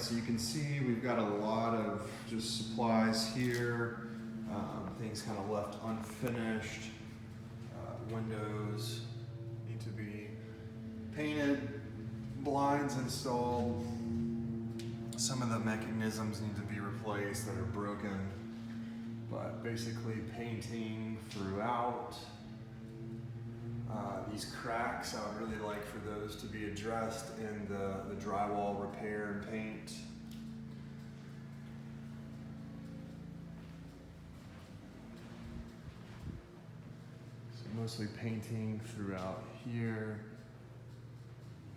so you can see we've got a lot of just supplies here, things kind of left unfinished. Windows need to be painted, blinds installed. Some of the mechanisms need to be replaced that are broken, but basically painting throughout. These cracks, I would really like for those to be addressed in the drywall repair and paint. So mostly painting throughout here.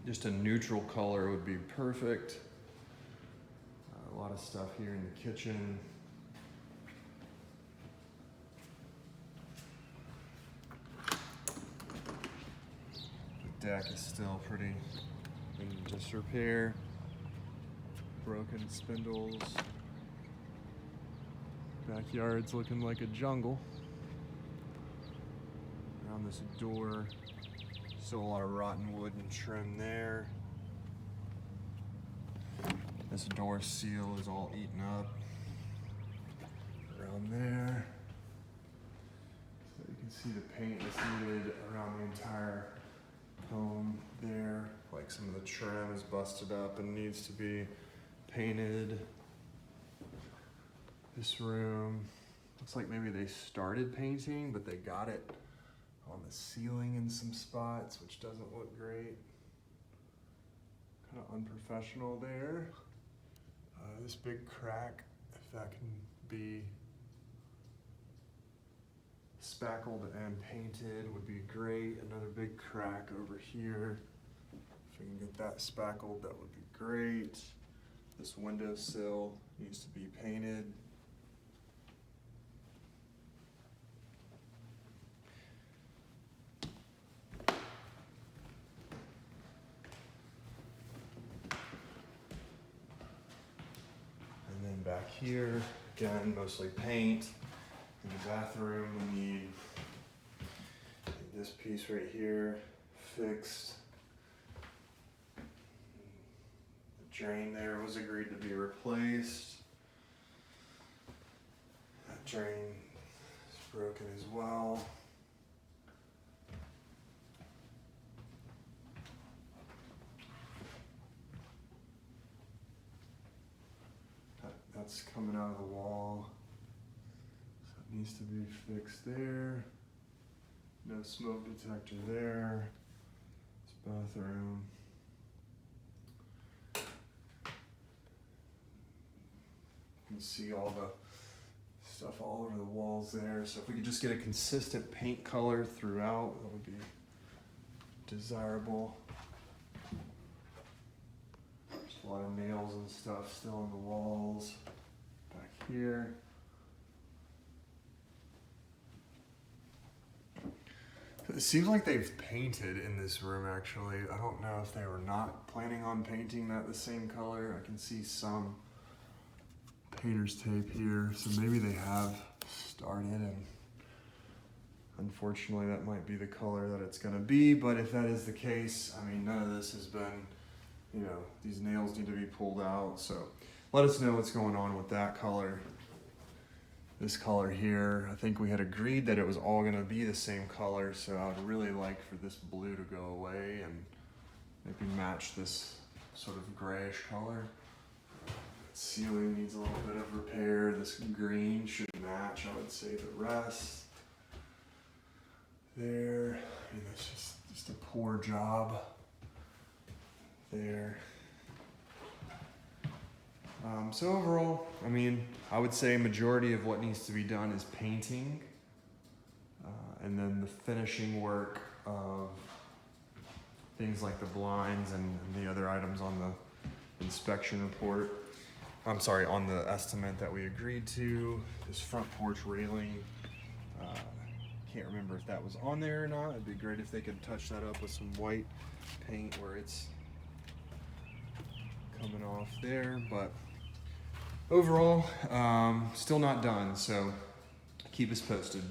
Just a neutral color would be perfect. A lot of stuff here in the kitchen. Deck is still pretty in disrepair. Broken spindles. Backyard's looking like a jungle. Around this door, still a lot of rotten wood and trim there. This door seal is all eaten up. Around there. So you can see the paint that's needed around the entire home there. Like some of the trim is busted up and needs to be painted. This room looks like maybe they started painting, but they got it on the ceiling in some spots, which doesn't look great. Kind of unprofessional there. This big crack, if that can be spackled and painted, would be great. Another big crack over here. If we can get that spackled, that would be great. This windowsill needs to be painted. And then back here, again, mostly paint. In the bathroom, we need this piece right here fixed. The drain there was agreed to be replaced. That drain is broken as well. That's coming out of the wall. Needs to be fixed there. No smoke detector there. This bathroom. You can see all the stuff all over the walls there. So if we could just get a consistent paint color throughout, that would be desirable. There's a lot of nails and stuff still on the walls. Back here. It seems like they've painted in this room actually. I don't know if they were not planning on painting that the same color. I can see some painter's tape here, so maybe they have started, and unfortunately that might be the color that it's gonna be, but if that is the case, I mean, none of this has been, you know, these nails need to be pulled out, so let us know what's going on with that color. This color here, I think we had agreed that it was all gonna be the same color, so I would really like for this blue to go away and maybe match this sort of grayish color. Ceiling needs a little bit of repair. This green should match, I would say, the rest. There, I mean, that's just a poor job there. So overall, I mean, I would say majority of what needs to be done is painting, and then the finishing work of things like the blinds and the other items on the inspection report. I'm sorry, on the estimate that we agreed to. This front porch railing, can't remember if that was on there or not. It'd be great if they could touch that up with some white paint where it's coming off there, but overall, still not done, so keep us posted.